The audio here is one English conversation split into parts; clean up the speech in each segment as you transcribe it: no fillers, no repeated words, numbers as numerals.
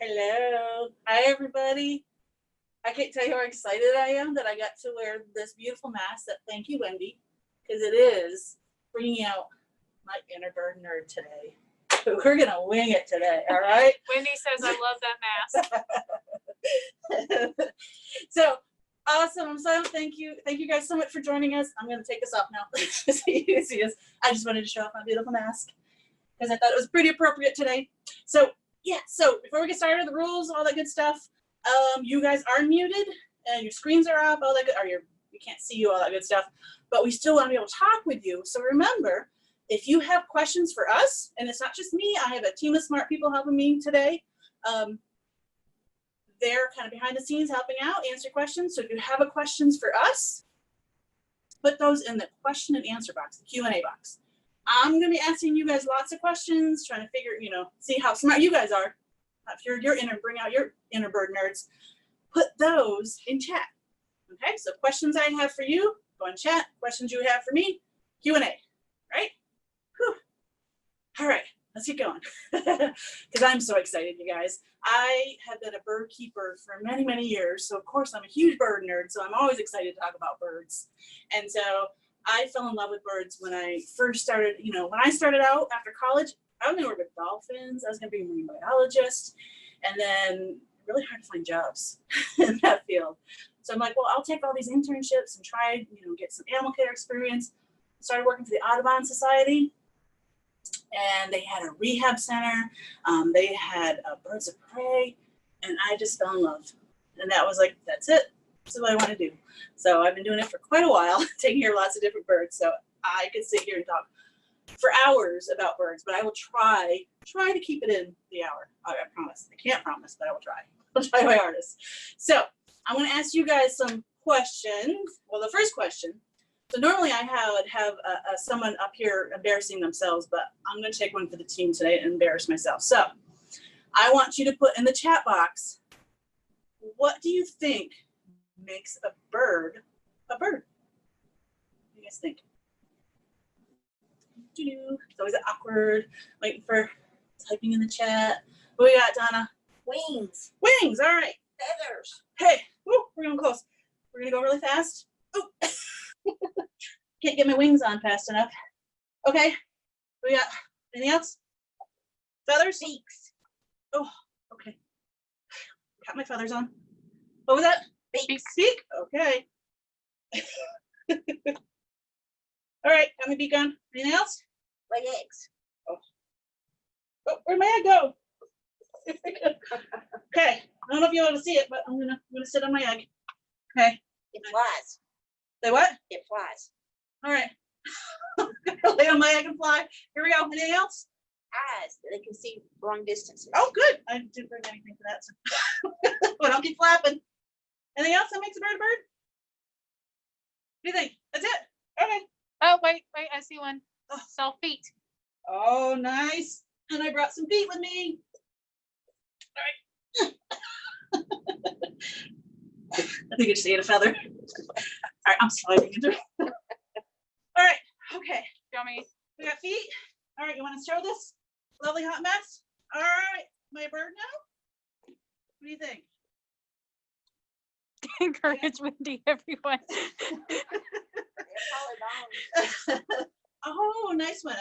Hello. Hi, everybody. I can't tell you how excited I am that I got to wear this beautiful mask. Thank you, Wendy, because it is bringing out my inner bird nerd today. We're going to wing it today, all right? Wendy says, I love that mask. So, awesome. I'm so thank you. Thank you guys so much for joining us. I'm going to take this off now. So you can see us. I just wanted to show off my beautiful mask because I thought it was pretty appropriate today. So, yeah. So, before we get started, the rules, all that good stuff. You guys are muted and your screens are off, all that good, or we can't see you, all that good stuff, but we still want to be able to talk with you. So remember, if you have questions for us, and it's not just me, I have a team of smart people helping me today. They're kind of behind the scenes helping out, answer questions. So if you have a questions for us, put those in the question and answer box, the Q&A box. I'm going to be asking you guys lots of questions, trying to figure, see how smart you guys are. If you're bring out your inner bird nerds, put those in chat. Okay, so questions I have for you, go in chat. Questions you have for me, Q&A, right? Whew. All right, let's get going. Because I'm so excited, you guys. I have been a bird keeper for many, many years. So, of course, I'm a huge bird nerd. So I'm always excited to talk about birds. And so I fell in love with birds when I first started, when I started out after college. I was going to work with dolphins. I was going to be a marine biologist, and then really hard to find jobs in that field. So I'm like, well, I'll take all these internships and try, get some animal care experience. Started working for the Audubon Society, and they had a rehab center. They had birds of prey, and I just fell in love. And that was like, that's it. This is what I want to do. So I've been doing it for quite a while, taking care of lots of different birds. So I could sit here and talk for hours about birds, but I will try to keep it in the hour. I promise. I can't promise, but I will try. I'll try my hardest. So I'm going to ask you guys some questions. Well, the first question. So normally I would have someone up here embarrassing themselves, but I'm going to take one for the team today and embarrass myself. So I want you to put in the chat box, what do you think makes a bird a bird? What do you guys think? It's always awkward, waiting for typing in the chat. What we got, Donna? Wings. Wings, all right. Feathers. Hey, woo, we're going close. We're going to go really fast. Oh, can't get my wings on fast enough. Okay, we got anything else? Feathers? Beaks. Oh, okay. Got my feathers on. What was that? Beaks. Beak? Okay. All right, got my beak on. Anything else? Lay eggs. Oh, where'd my egg go? Okay, I don't know if you want to see it, but I'm gonna sit on my egg. Okay. It flies. Say what? It flies. All right. Lay on my egg and fly. Here we go. Anything else? Eyes. They can see long distances. Oh, good. I didn't bring anything for that, so. But I'll keep flapping. Anything else that makes a bird a bird? What do you think? That's it? Okay. Oh, wait, I see one. Oh. Self feet. Oh, nice. And I brought some feet with me. All right. I think I just ate a feather. All right, I'm sliding into it. All right, okay. Show me. We got feet. All right, you want to show this lovely hot mess? All right, my bird now? What do you think? Encourage Wendy, everyone. Oh, nice one.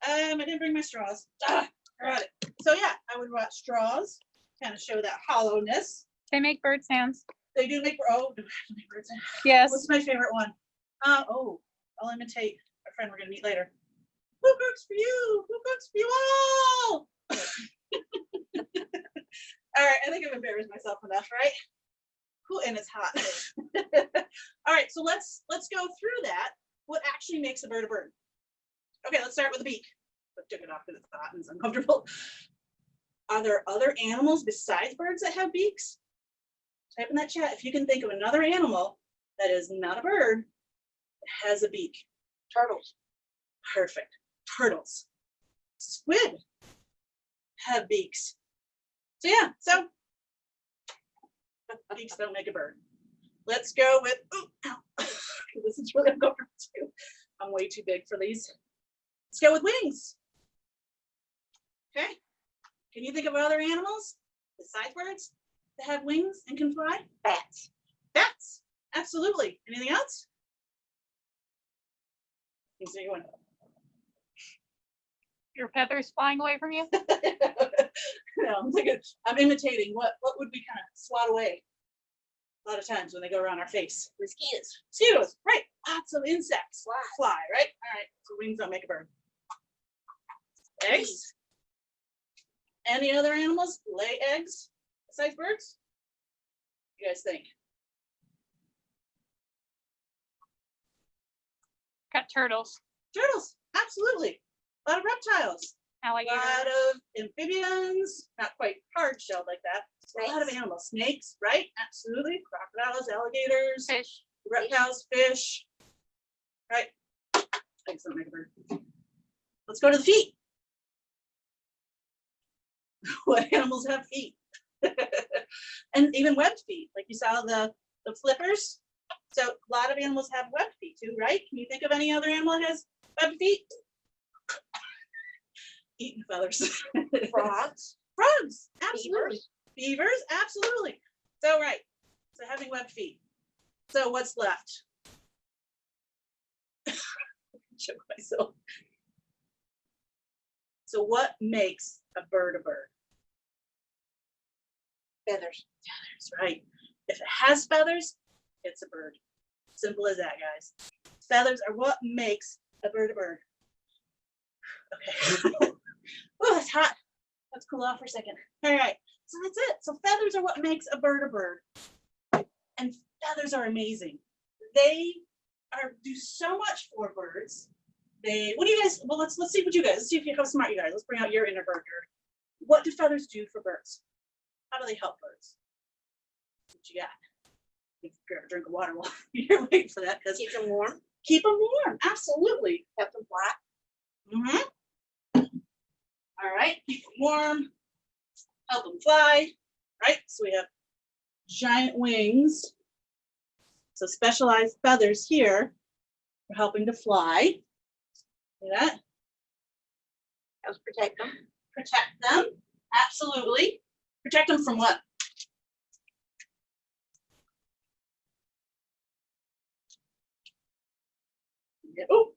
I didn't bring my straws. I got it. So yeah, I would want straws, kind of show that hollowness. They make bird sounds. They do make, oh, do I have to make bird sounds? Yes. What's my favorite one? Oh, I'll imitate a friend we're gonna meet later. Who cooks for you? Who cooks for you all? All right, I think I've embarrassed myself enough, right? Cool, and it's hot. All right, so let's go through that. What actually makes a bird a bird? Okay, let's start with the beak. I took it off because it's hot and it's uncomfortable. Are there other animals besides birds that have beaks? Type in that chat if you can think of another animal that is not a bird that has a beak. Turtles. Perfect. Turtles. Squid have beaks. So yeah, so beaks don't make a bird. Let's go with, ooh, ow. This is really uncomfortable too. I'm way too big for these. Let's go with wings. Okay. Can you think of other animals Besides birds that have wings and can fly? Bats. Bats. Absolutely. Anything else? Your feathers flying away from you? No, I'm imitating what would we kind of swat away a lot of times when they go around our face. Mosquitoes. Mosquitoes, right? Lots of insects Flies. fly, right? All right. So wings don't make a bird. Eggs. Any other animals lay eggs besides birds? What do you guys think? Got turtles, Turtles, absolutely. A lot of reptiles. A alligators. lot of amphibians, not quite hard shelled like that. A lot of Snakes. animals. Snakes, right? Absolutely. Crocodiles, alligators, Fish. reptiles, fish. Right? Thanks, don't make a bird. Let's go to the feet. What animals have feet? And even webbed feet, like you saw the flippers. So a lot of animals have webbed feet too, right? Can you think of any other animal that has webbed feet? Eating feathers. Frogs. Frogs, absolutely. Beavers, absolutely. So right. So having webbed feet. So what's left? Choke myself. So what makes a bird a bird? Feathers. Feathers, right. If it has feathers, it's a bird. Simple as that, guys. Feathers are what makes a bird a bird. Okay. Oh, it's hot. Let's cool off for a second. All right. So that's it. So feathers are what makes a bird a bird. And feathers are amazing. They do so much for birds. What do you guys, well, let's see what you guys, let's see how smart you guys, let's bring out your inner bird nerd. What do feathers do for birds? How do they help birds? What you got? Grab a drink of water while you're waiting for that, because Keep them warm. keep them warm, absolutely. Help them fly. All right, keep them warm, help them fly, right? So we have giant wings. So specialized feathers here for helping to fly. See that? Helps protect them. Protect them, absolutely. Protect them from what? Oh,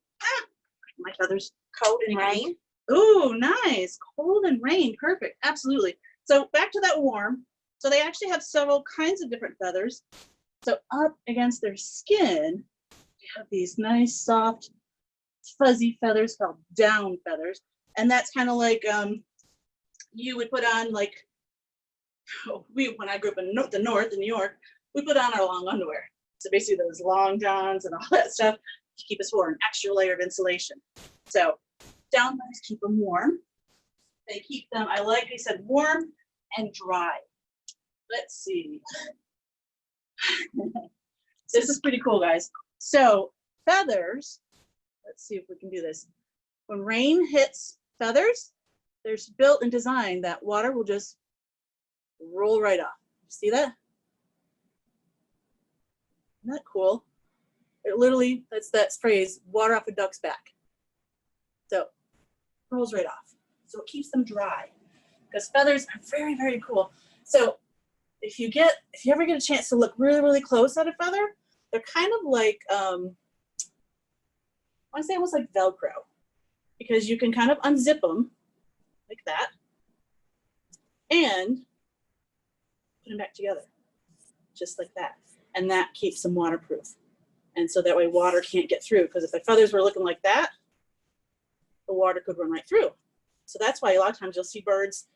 my feathers. Cold and rain. Oh, nice. Cold and rain. Perfect. Absolutely. So back to that warm. So they actually have several kinds of different feathers. So up against their skin, they have these nice, soft, fuzzy feathers called down feathers. And that's kind of like you would put on like, when I grew up in the north in New York, we put on our long underwear. So basically those long johns and all that stuff to keep us warm, an extra layer of insulation. So down feathers keep them warm. They keep them, I like they said, warm and dry. Let's see. This is pretty cool, guys. So feathers, let's see if we can do this. When rain hits feathers, there's built and designed that water will just roll right off. See that? Isn't that cool? It literally, that's that phrase, water off a duck's back. So rolls right off. So it keeps them dry because feathers are very, very cool. So if you ever get a chance to look really, really close at a feather, they're kind of like, I want to say almost like Velcro, because you can kind of unzip them like that and put them back together, just like that. And that keeps them waterproof. And so that way water can't get through, because if the feathers were looking like that, the water could run right through. So that's why a lot of times you'll see birds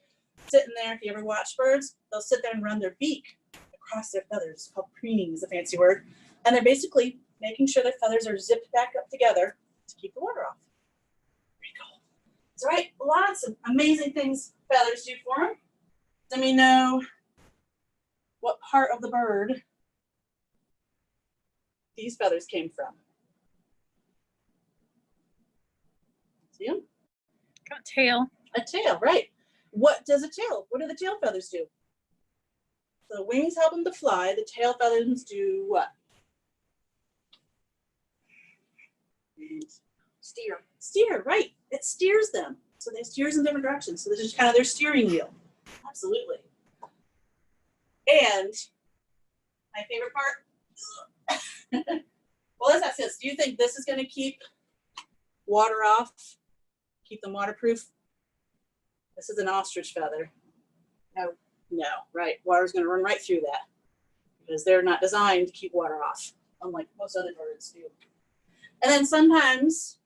sitting there. If you ever watch birds, they'll sit there and run their beak across their feathers. It's called preening is a fancy word. And they're basically making sure their feathers are zipped back up together to keep the water off. Pretty cool. That's right. Lots of amazing things feathers do for them. Let me know what part of the bird these feathers came from. See them? Got tail. A tail, right. What do the tail feathers do? So the wings help them to fly. The tail feathers do what? Steer. Steer, right. It steers them. So they steers in different directions. So this is kind of their steering wheel. Absolutely. And my favorite part, well, let's ask this. Do you think this is going to keep water off, keep them waterproof? This is an ostrich feather. No. No, right. Water's going to run right through that because they're not designed to keep water off, unlike most other birds do. And then sometimes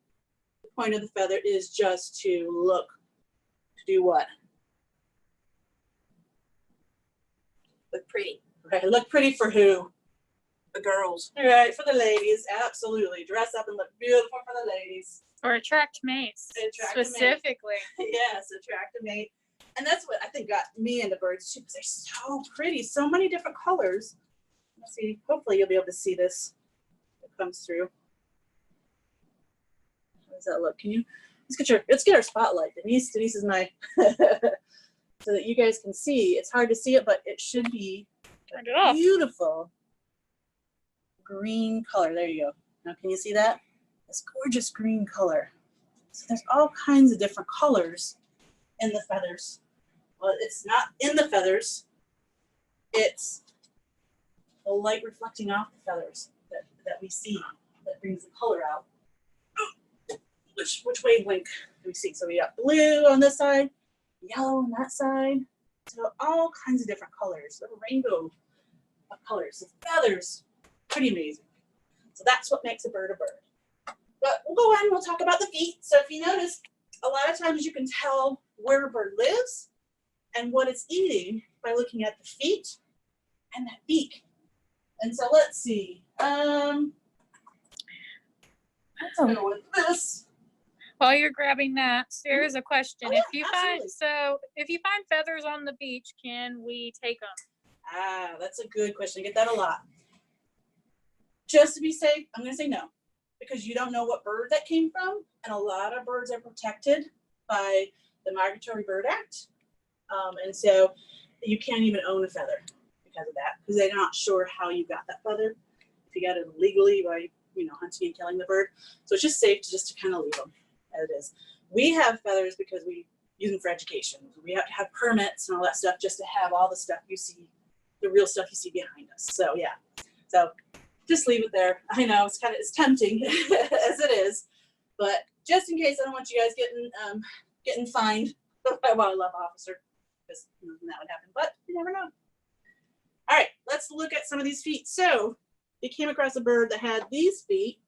the point of the feather is just to look, to do what? Look pretty. Right, look pretty for who? The girls. Right, for the ladies, absolutely. Dress up and look beautiful for the ladies. Or attract mates. Attract a mate. Specifically. Yes, attract a mate. And that's what I think got me into birds too, because they're so pretty, so many different colors. Let's see, hopefully you'll be able to see this. It comes through. How does that look? Can you let's get our spotlight. Denise is my so that you guys can see. It's hard to see it, but it should be Turned it off. beautiful green color. There you go. Now can you see that? This gorgeous green color. So there's all kinds of different colors in the feathers. Well, it's not in the feathers. It's the light reflecting off the feathers that we see that brings the color out. Which wavelength do we see? So we got blue on this side, yellow on that side. So all kinds of different colors, a rainbow of colors. The feathers, pretty amazing. So that's what makes a bird a bird. But we'll go on, we'll talk about the feet. So if you notice, a lot of times you can tell where a bird lives and what it's eating by looking at the feet and that beak. And so let's see. Let's go with this. While you're grabbing that, there is a question. Oh, yeah, If you find feathers on the beach, can we take them? Ah, that's a good question. I get that a lot. Just to be safe, I'm going to say no, because you don't know what bird that came from, and a lot of birds are protected by the Migratory Bird Act, and so you can't even own a feather because of that, because they're not sure how you got that feather. If you got it illegally by hunting and killing the bird, so it's just safe to kind of leave them as it is. We have feathers because we use them for education. We have to have permits and all that stuff just to have all the stuff you see, the real stuff you see behind us. So yeah, so just leave it there. I know it's tempting as it is, but just in case, I don't want you guys getting fined by a wildlife officer, because that would happen. But you never know. All right, let's look at some of these feet. So you came across a bird that had these feet.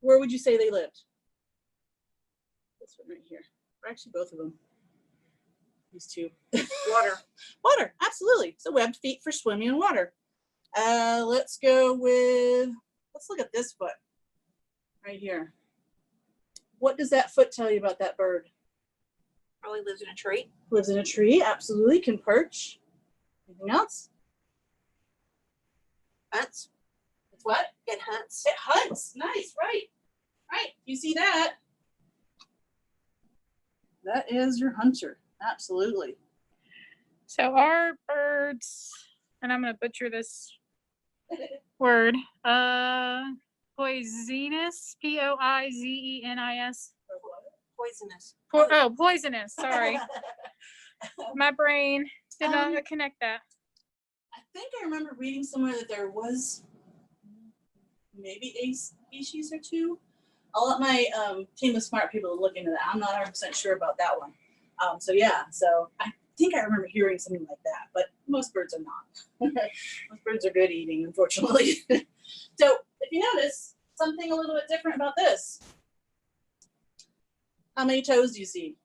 Where would you say they lived? This one right here. Or actually, both of them. These two. Water. Water, absolutely. So webbed feet for swimming in water. Let's look at this foot right here. What does that foot tell you about that bird? Probably lives in a tree. Lives in a tree, absolutely, can perch. Anything else? Hunts. It's what? It hunts. It hunts. Nice, right. Right, you see that? That is your hunter, absolutely. So our birds, and I'm going to butcher this word, poisonous, Poizenis. Poisonous. Poisonous, sorry. My brain did not connect that. I think I remember reading somewhere that there was maybe a species or two. I'll let my team of smart people look into that. I'm not 100% sure about that one. So yeah, so I think I remember hearing something like that, but most birds are not. Most birds are good eating, unfortunately. So if you notice something a little bit different about this, how many toes do you see?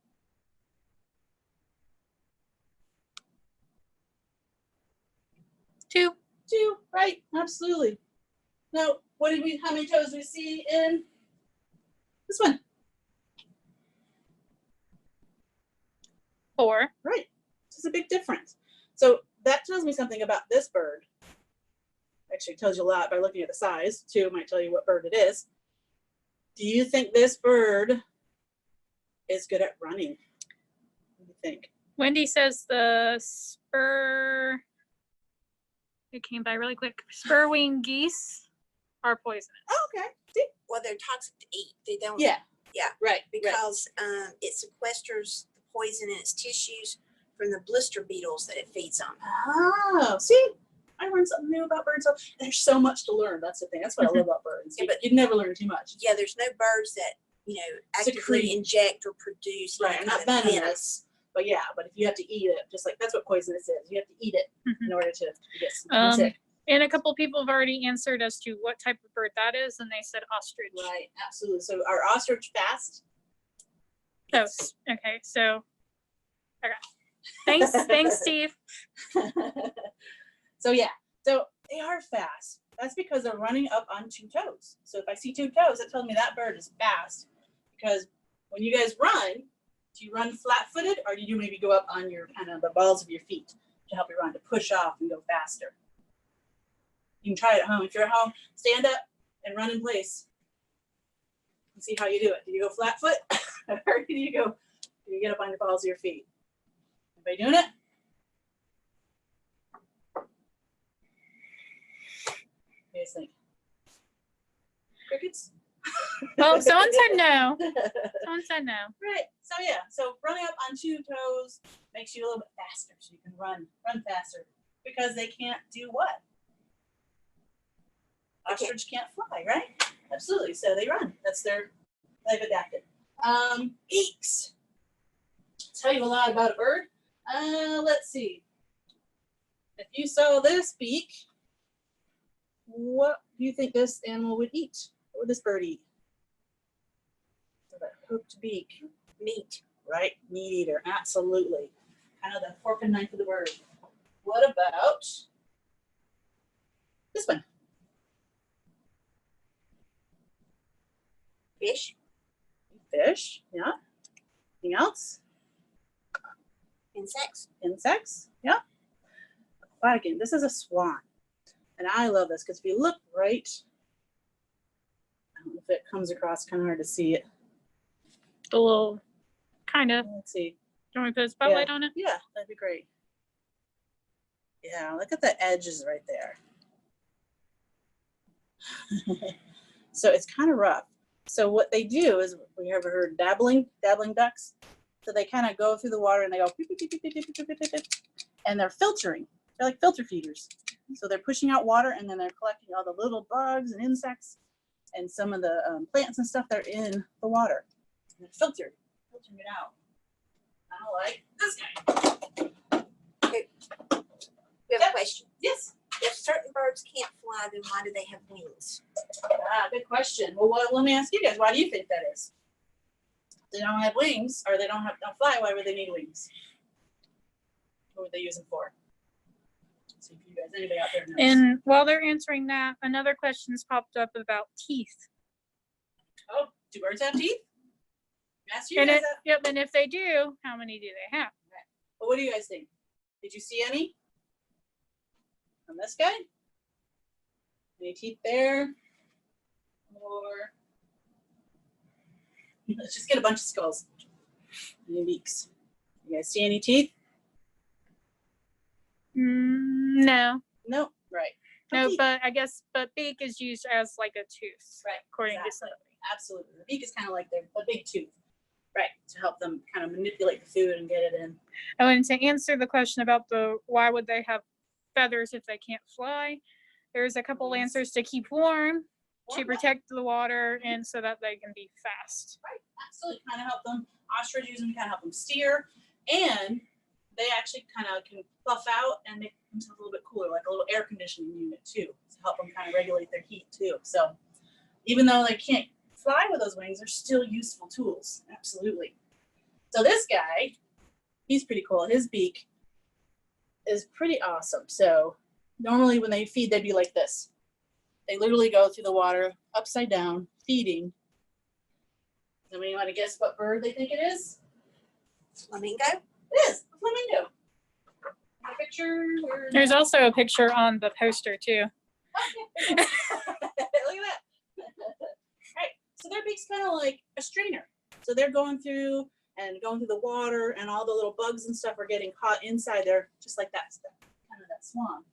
2. 2, right? Absolutely. Now, how many toes do we see in this one? 4. Right. This is a big difference. So that tells me something about this bird. Actually, it tells you a lot by looking at the size. 2 might tell you what bird it is. Do you think this bird is good at running? What do you think? Wendy says the it came by really quick. Spur-winged geese are poisonous. Oh, okay. See? Well, they're toxic to eat. They don't. Yeah. Yeah. Right. Because it sequesters the poison in its tissues from the blister beetles that it feeds on. Oh, see, I learned something new about birds. There's so much to learn. That's the thing. That's what I love about birds. Yeah, but you'd never learn too much. Yeah, there's no birds that, actively Secrete. inject or produce. Right, any not kind of venom. venomous. But yeah, but if you have to eat it, just like that's what poisonous is. You have to eat it Mhm. in order to get sick. And a couple people have already answered as to what type of bird that is, and they said ostrich. Right, absolutely. So our ostrich fast. Oh, okay. So, okay. Thanks, Steve. So yeah, so they are fast. That's because they're running up on 2 toes. So if I see 2 toes, that tells me that bird is fast. Because when you guys run, do you run flat-footed, or do you maybe go up on your kind of the balls of your feet to help you run, to push off and go faster? You can try it at home. If you're at home, stand up and run in place and see how you do it. Do you go flat foot, or do you get up on your balls of your feet? Everybody doing it? What do you guys think? Crickets? Well, someone said no. Someone said no. Right. So yeah. So running up on 2 toes makes you a little bit faster, so you can run faster, because they can't do what? Ostrich can't fly, right? Absolutely. So they run. They've adapted. Beaks. Tell you a lot about a bird. Let's see. If you saw this beak, what do you think this animal would eat? What would this bird eat? So that hooked beak. Meat. Right? Meat eater. Absolutely. Kind of the fork and knife of the bird. What about this one? Fish. Fish. Yeah. Anything else? Insects. Insects. Yeah. But again, this is a swan. And I love this because if you look right, I don't know if it comes across, kind of hard to see it. The little kind of. Let's see. Do you want me to put a spotlight on it? Yeah, that'd be great. Yeah, look at the edges right there. So it's kind of rough. So what they do is, we ever heard dabbling ducks? So they kind of go through the water and they go, beep, beep, beep, beep, beep, beep, beep, beep, beep, and they're filtering. They're like filter feeders. So they're pushing out water, and then they're collecting all the little bugs and insects and some of the plants and stuff that are in the water. And they're filtering it out. I don't like this guy. We have a question. Yes. If certain birds can't fly, then why do they have wings? Good question. Well, let me ask you guys, why do you think that is? They don't have wings, or they don't fly, why would they need wings? What would they use them for? See if you guys, anybody out there knows. And while they're answering that, another question's popped up about teeth. Oh, do birds have teeth? Ask you And guys it, that. yep, and if they do, how many do they have? Well, what do you guys think? Did you see any? On this guy? Any teeth there? Or let's just get a bunch of skulls. Any beaks? You guys see any teeth? No. Nope. Right. No, teeth. but I guess, beak is used as like a tooth, Right. according to Exactly. somebody. Absolutely. The beak is kind of like a big tooth. Right. To help them kind of manipulate the food and get it in. Oh, and to answer the question about why would they have feathers if they can't fly, there's a couple answers: to keep warm, to protect the water, and so that they can be fast. Right. Absolutely. Kind of help them. Ostrich use them to kind of help them steer, and they actually kind of can puff out and make themselves a little bit cooler, like a little air conditioning unit too, to help them kind of regulate their heat too. So even though they can't fly with those wings, they're still useful tools. Absolutely. So this guy, he's pretty cool. His beak is pretty awesome. So normally when they feed, they'd be like this. They literally go through the water upside down, feeding. Somebody want to guess what bird they think it is? Flamingo? It is a flamingo. A picture. There's also a picture on the poster too. Look at that. Right. So their beak's kind of like a strainer. So they're going through the water, and all the little bugs and stuff are getting caught inside there, just like that stuff. Kind of that swan.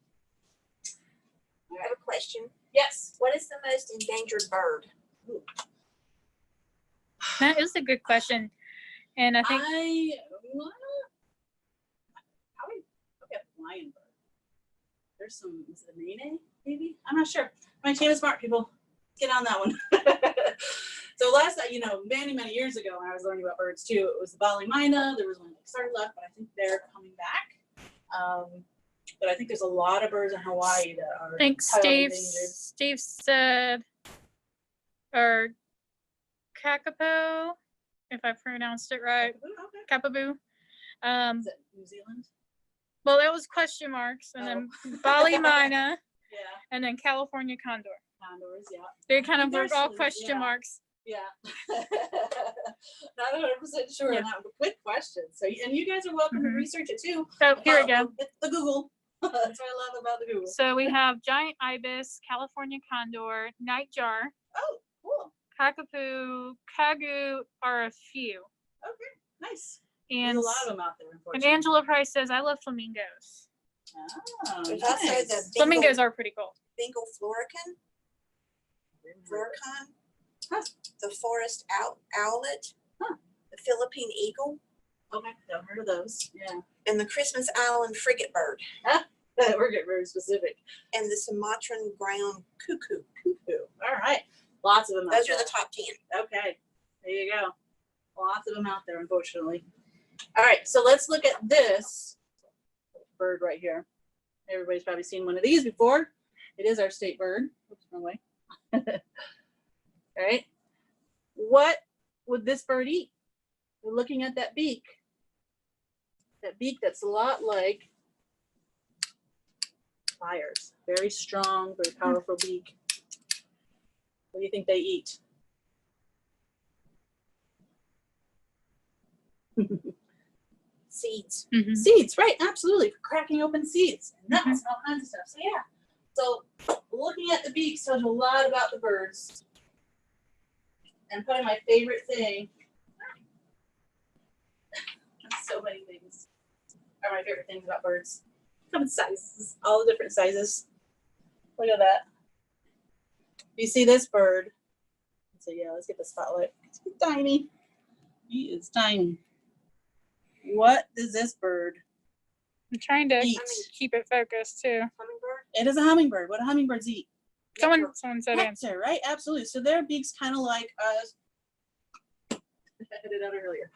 I have a question. Yes. What is the most endangered bird? Ooh. That is a good question, and I think I Hawaiian bird. There's some, is it a nene, maybe? I'm not sure. My team is smart, people. Get on that one. So last, many, many years ago when I was learning about birds too, it was the Bali Mina. There was one that started left, but I think they're coming back. But I think there's a lot of birds in Hawaii that are I think highly endangered. Steve said, or kakapo, if I pronounced it right. Okay. Kapaboo. Is that New Zealand? Well, that was question marks, and then Oh. Bali Mina, Yeah. and then California condor. Condors, yeah. They kind of were all Actually, question yeah. marks. Yeah. Not 100% sure Yeah. on that, but good question. So, and you guys are welcome to Mhm. research it too. So here we go. It's the Google. That's what I love about the Google. So we have giant ibis, California condor, nightjar, Oh, cool. kakapo, kagu are a few. Okay, nice. And, There's a lot of them out there, and unfortunately. Angela Price says, I love flamingos. Oh, There's nice. also the Flamingos are pretty cool. Bengal florican, florican, Huh. the forest owlet, Huh. the Philippine eagle, Okay, I've heard of those. Yeah. and the Christmas Island frigate bird, We're getting very specific. and the Sumatran ground cuckoo. Cuckoo. All right. Lots of them out Those there. are the top 10. Okay, there you go. Lots of them out there, unfortunately. All right, so let's look at this bird right here. Everybody's probably seen one of these before. It is our state bird. Oops, wrong way. All right. What would this bird eat? We're looking at that beak. That beak that's a lot like fires. Very strong, very powerful beak. What do you think they eat? Seeds. Mhm. Seeds, right? Absolutely. Cracking open seeds, nuts, and all kinds of stuff. So yeah. So looking at the beaks tells you a lot about the birds. And probably my favorite thing. So many things are my favorite things about birds. Come in sizes, all the different sizes. Look at that. You see this bird? So yeah, let's get the spotlight. He's tiny. He is tiny. What does this bird I'm trying to eat? keep it focused too. Hummingbird. It is a hummingbird. What do hummingbirds eat? Someone Nectar. said answer. Nectar, right? Absolutely. So their beak's kind of like us. I did it out earlier.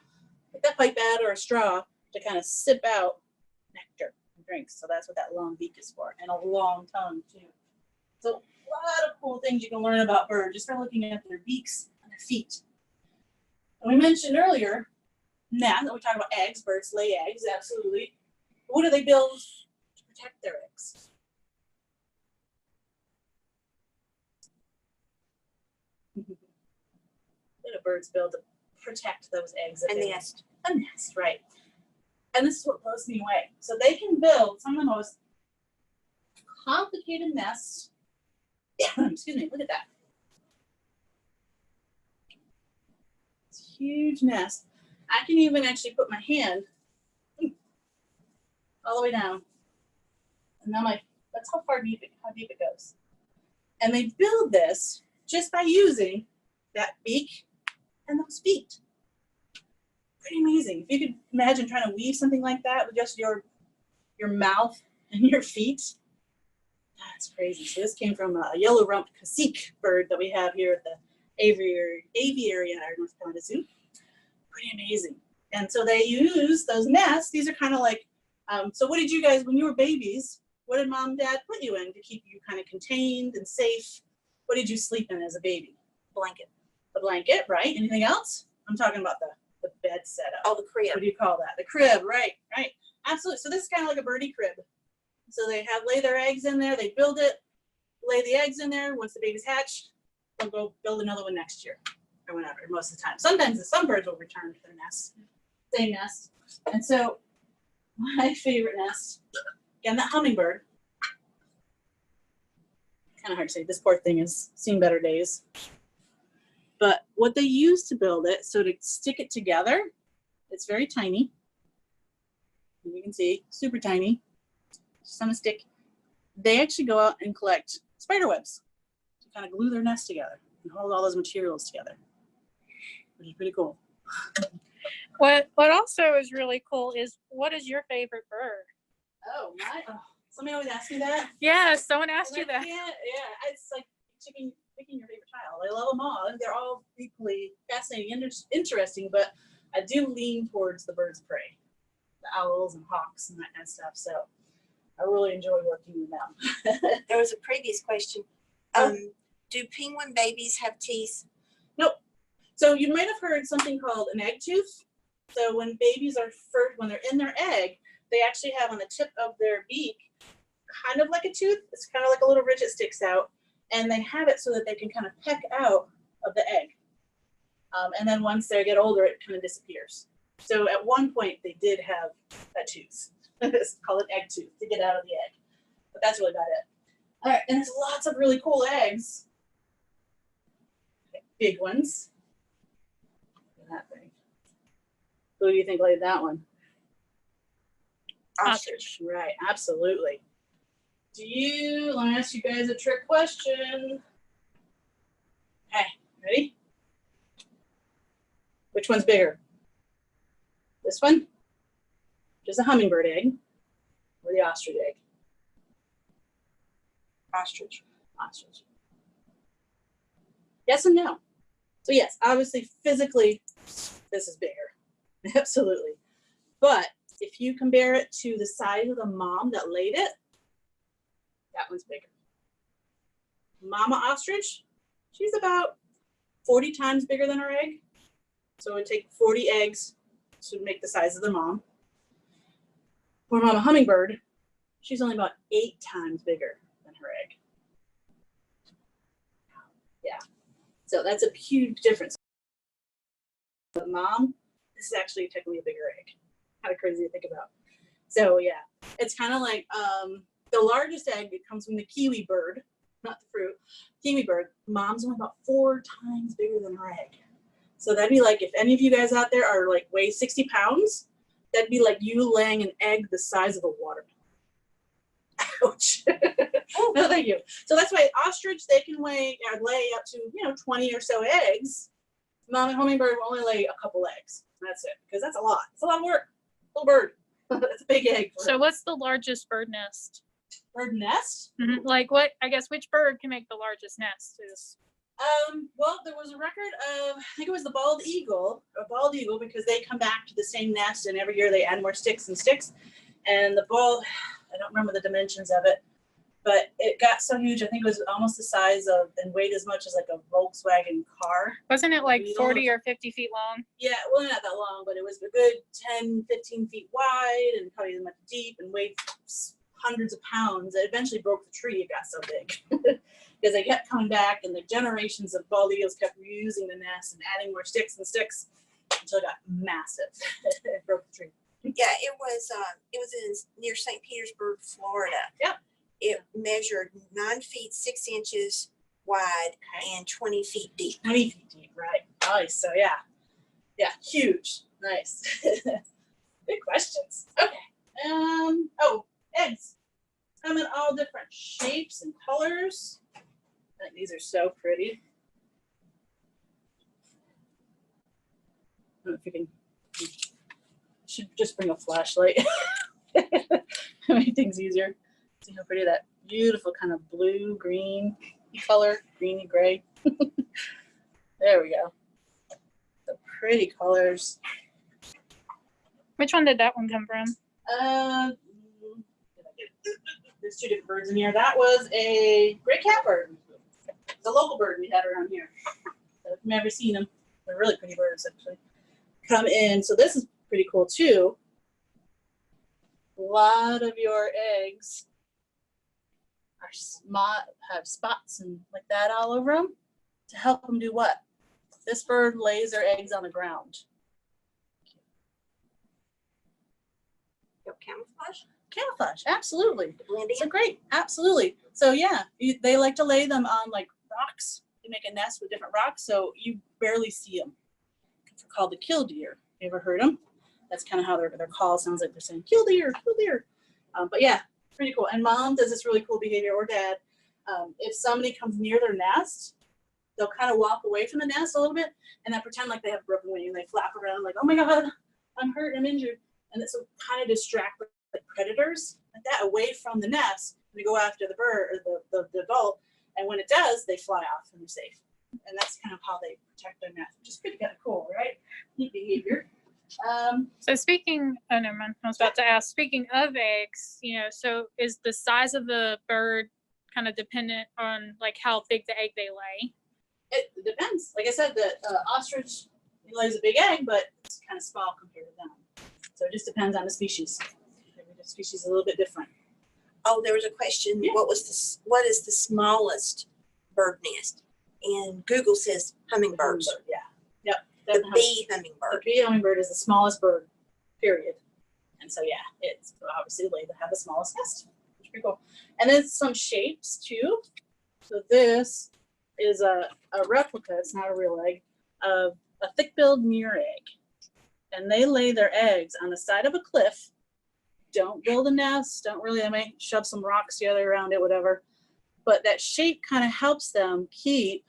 Like that pipe bat or a straw to kind of sip out nectar and drinks. So that's what that long beak is for, and a long tongue too. So a lot of cool things you can learn about birds just by looking at their beaks and their feet. And we mentioned earlier, nests. We talk about eggs. Birds lay eggs, absolutely. But what do they build to protect their eggs? What do birds build to protect those eggs? that A they nest. lay? A nest, right. And this is what blows me away. So they can build some of the most complicated nests. Excuse me, look at that. It's a huge nest. I can even actually put my hand all the way down. And now that's how deep it goes. And they build this just by using that beak and those feet. Pretty amazing. If you could imagine trying to weave something like that with just your mouth and your feet, that's crazy. So this came from a yellow-rumped cacique bird that we have here at the aviary at our North Carolina Zoo. Pretty amazing. And so they use those nests. These are kind of like, so what did you guys, when you were babies, what did mom and dad put you in to keep you kind of contained and safe? What did you sleep in as a baby? Blanket. A blanket, right? Anything else? I'm talking about the bed setup. Oh, the crib. What do you call that? The crib, right? Absolutely. So this is kind of like a birdie crib. So they lay their eggs in there, they build it, lay the eggs in there. Once the babies hatch, they'll go build another one next year or whenever, most of the time. Sometimes some birds will return to their nest, same nest. And so my favorite nest, again, that hummingbird. Kind of hard to say. This poor thing has seen better days. But what they use to build it, so to stick it together, it's very tiny. You can see, super tiny. Just on a stick. They actually go out and collect spider webs to kind of glue their nest together and hold all those materials together, which is pretty cool. What also is really cool is, what is your favorite bird? Oh, Somebody always asks me that. Yeah, someone asked And you I that. can't, yeah, it's like picking your favorite child. I love them all. And they're all equally fascinating and interesting, but I do lean towards the birds of prey, the owls and hawks and that kind of stuff. So I really enjoy working with them. There was a previous question. Do penguin babies have teeth? Nope. So you might have heard something called an egg tooth. So when babies are when they're in their egg, they actually have on the tip of their beak kind of like a tooth. It's kind of like a little ridge that sticks out, and they have it so that they can kind of peck out of the egg. And then once they get older, it kind of disappears. So at one point, they did have a tooth. It's called an egg tooth to get out of the egg. But that's really about it. All right, and there's lots of really cool eggs. Big ones. Look at that thing. Who do you think laid that one? Ostrich. Right, absolutely. Let me ask you guys a trick question. Okay, ready? Which one's bigger? This one? Just a hummingbird egg, or the ostrich egg? Ostrich. Ostrich. Yes and no. So yes, obviously physically, this is bigger. Absolutely. But if you compare it to the size of the mom that laid it, that one's bigger. Mama ostrich, she's about 40 times bigger than her egg. So it would take 40 eggs to make the size of the mom. For mama hummingbird, she's only about 8 times bigger than her egg. Yeah. So that's a huge difference. The mom, this is actually technically a bigger egg. Kind of crazy to think about. So yeah, it's kind of like the largest egg, it comes from the kiwi bird, not the fruit. Kiwi bird, mom's only about 4 times bigger than her egg. So that'd be like if any of you guys out there are like weigh 60 pounds, that'd be like you laying an egg the size of a watermelon. Ouch. No, thank you. So that's why ostrich, they can lay up to 20 or so eggs. Mama hummingbird will only lay a couple eggs. That's it, because that's a lot. It's a lot of work. Little bird. That's a big egg. So what's the largest bird nest? Bird nest? Mm-hmm. Like what? I guess which bird can make the largest nest is. Well, there was a record of, I think it was the bald eagle, because they come back to the same nest, and every year they add more sticks and sticks. And the bald, I don't remember the dimensions of it, but it got so huge. I think it was almost the size of and weighed as much as like a Volkswagen car. Wasn't it like 40 or 50 feet long? Yeah, well, not that long, but it was a good 10, 15 feet wide and probably as much deep and weighed hundreds of pounds. It eventually broke the tree. It got so big because they kept coming back, and the generations of bald eagles kept reusing the nest and adding more sticks and sticks until it got massive. It broke the tree. Yeah, it was near St. Petersburg, Florida. Yep. It measured 9 feet 6 inches wide and 20 feet deep. 20 feet deep, right? Nice. So yeah, huge. Nice. Good questions. Okay. Eggs come in all different shapes and colors. I think these are so pretty. I don't know if you can. Should just bring a flashlight. Make things easier. See how pretty that beautiful kind of blue green color, greeny gray. There we go. The pretty colors. Which one did that one come from? There's 2 different birds in here. That was a gray catbird. It's a local bird we had around here. I've never seen them. They're really pretty birds, actually. Come in. So this is pretty cool too. A lot of your eggs have spots and like that all over them to help them do what? This bird lays their eggs on the ground. Camouflage? Camouflage, absolutely. Blend So in. great, absolutely. So yeah, they like to lay them on like rocks. They make a nest with different rocks, so you barely see them. They're called the killdeer. You ever heard them? That's kind of how their call sounds like. They're saying killdeer, killdeer. But yeah, pretty cool. And mom does this really cool behavior, or dad. If somebody comes near their nest, they'll kind of walk away from the nest a little bit and then pretend like they have a broken wing, and they flap around like, oh my God, I'm hurt, I'm injured. And this will kind of distract like predators like that away from the nest to go after the bird or the adult. And when it does, they fly off and they're safe. And that's kind of how they protect their nest, which is pretty kind of cool, right? Neat behavior. So speaking, oh never mind. I was about to ask. Speaking of eggs, you know, so is the size of the bird kind of dependent on like how big the egg they lay? It depends. Like I said, the ostrich lays a big egg, but it's kind of small compared to them. So it just depends on the species. Every species is a little bit different. Oh, there was a question. Yeah. What is the smallest bird nest? And Google says hummingbirds. Hummingbird, yeah. Yep. The definitely. bee The hummingbird. bee hummingbird is the smallest bird, period. And so yeah, it's obviously they have the smallest nest. Which is pretty cool. And then some shapes too. So this is a replica, it's not a real egg, of a thick-billed muir egg. And they lay their eggs on the side of a cliff. Don't build a nest, don't really, they might shove some rocks together around it, whatever. But that shape kind of helps them keep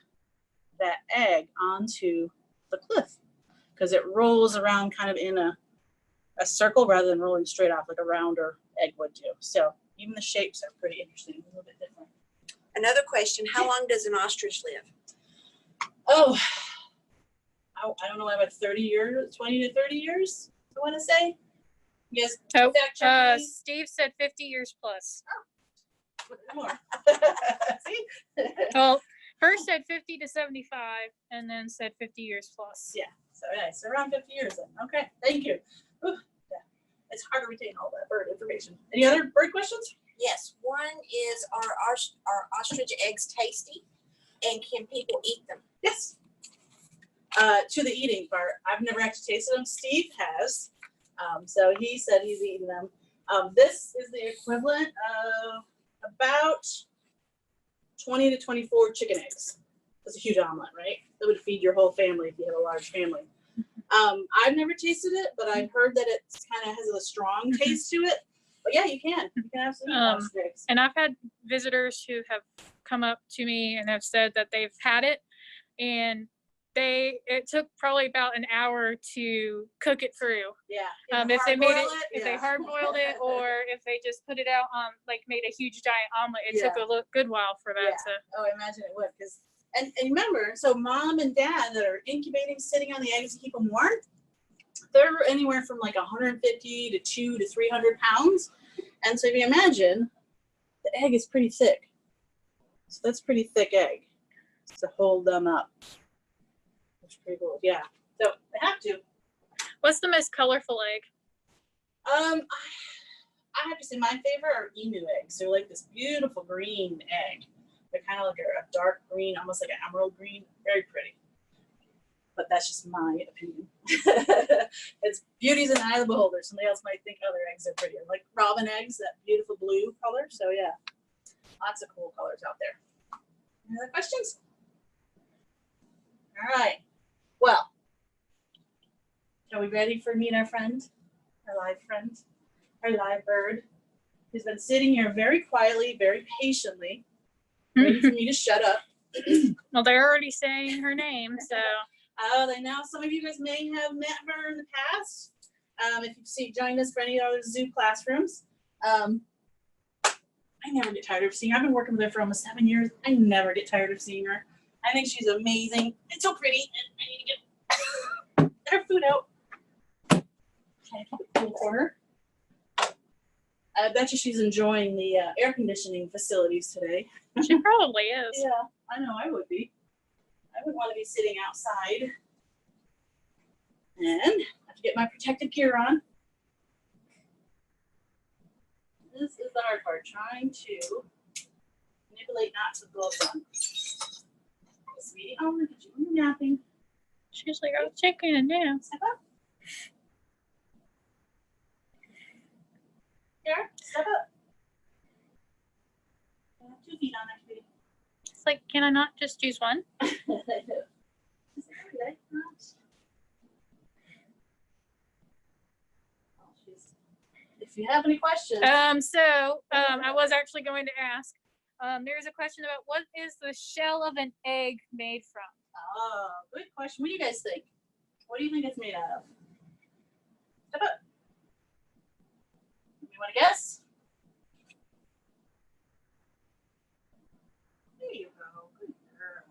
that egg onto the cliff because it rolls around kind of in a circle rather than rolling straight off like a rounder egg would do. So even the shapes are pretty interesting, a little bit different. Another question, how long does an ostrich live? Oh, I don't know, about 30 years, 20 to 30 years, I want to say. Yes. Oh, fact check me. Steve said 50 years plus. More. See? Well, first said 50 to 75, and then said 50 years plus. Yeah. So yeah, so around 50 years then. Okay, thank you. Whew, yeah. It's hard to retain all that bird information. Any other bird questions? Yes, one is are ostrich eggs tasty, and can people eat them? Yes. To the eating part, I've never actually tasted them. Steve has. So he said he's eaten them. This is the equivalent of about 20 to 24 chicken eggs. That's a huge omelet, right? That would feed your whole family if you have a large family. I've never tasted it, but I've heard that it kind of has a strong taste to it. But yeah, you can. You can absolutely eat ostrich eggs. And I've had visitors who have come up to me and have said that they've had it, and it took probably about an hour to cook it through. Yeah. If they made it, hard-boil if they yeah. hard boiled it, or if they just put it out on, like, made a huge giant omelet, it Yeah. took a good while for that Yeah. to. Oh, I imagine it would. And remember, so mom and dad that are incubating, sitting on the eggs to keep them warm, they're anywhere from like 150 to 200 to 300 pounds. And so if you imagine, the egg is pretty thick. So that's pretty thick egg to hold them up. That's pretty cool. Yeah. So they have to. What's the most colorful egg? I have to say my favorite are emu eggs. They're like this beautiful green egg. They're kind of like a dark green, almost like an emerald green. Very pretty. But that's just my opinion. It's beauty's in the eye of the beholder. Somebody else might think other eggs are prettier. Like robin eggs, that beautiful blue color. So yeah, lots of cool colors out there. Any other questions? All right. Well, are we ready for meet our friend, our live friend, our live bird, who's been sitting here very quietly, very patiently, waiting for me to shut up. Well, they're already saying her name, so. Oh, they know some of you guys may have met her in the past. If you've joined us for any other zoo classrooms. I never get tired of seeing her. I've been working with her for almost 7 years. I never get tired of seeing her. I think she's amazing. It's so pretty. And I need to get her food out. Trying to keep it cool for her. I bet you she's enjoying the air conditioning facilities today. She probably is. Yeah, I know I would be. I would want to be sitting outside. And I have to get my protective gear on. This is the hard part, trying to manipulate knots with gloves on. Sweetie, oh, look at you. You're napping. She's like, I was checking it down. Step up. Here, step up. I have 2 feet on there, sweetie. It's like, can I not just use one? If you have any questions. I was actually going to ask. There's a question about what is the shell of an egg made from? Oh, good question. What do you guys think? What do you think it's made out of? Step up. You want to guess? There you go. Good girl.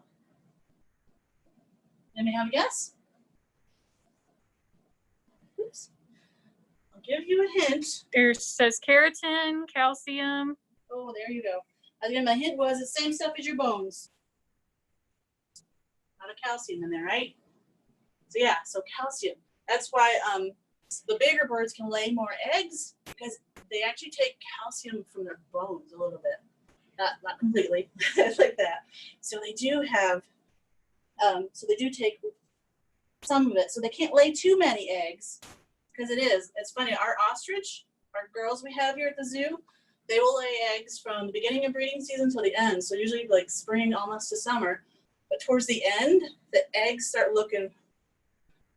Anybody have a guess? Oops. I'll give you a hint. There says keratin, calcium. Oh, there you go. Again, my hint was the same stuff as your bones. A lot of calcium in there, right? So yeah, so calcium. That's why the bigger birds can lay more eggs because they actually take calcium from their bones a little bit. Not completely, like that. So they do have, take some of it. So they can't lay too many eggs because it's funny. Our ostrich, our girls we have here at the zoo, they will lay eggs from the beginning of breeding season till the end. So usually like spring almost to summer. But towards the end, the eggs start looking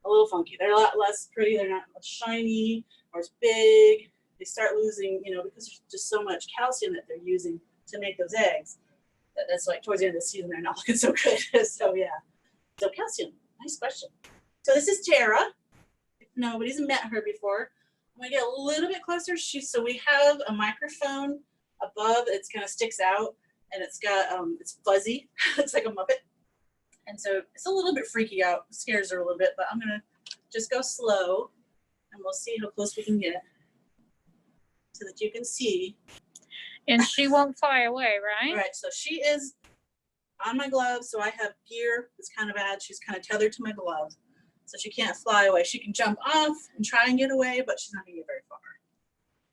a little funky. They're a lot less pretty. They're not as shiny or as big. They start losing, because there's just so much calcium that they're using to make those eggs. That's like towards the end of the season, they're not looking so good. So yeah. So calcium, nice question. So this is Tara. If nobody's met her before, I'm gonna get a little bit closer. So we have a microphone above. It's kind of sticks out, and it's got it's fuzzy. It's like a Muppet, and so it's a little bit freaky out. Scares her a little bit, but I'm gonna just go slow, and we'll see how close we can get so that you can see. And she won't fly away, right? All right, so she is on my glove, so I have gear that's kind of bad. She's kind of tethered to my glove, so she can't fly away. She can jump off and try and get away, but she's not gonna get very far.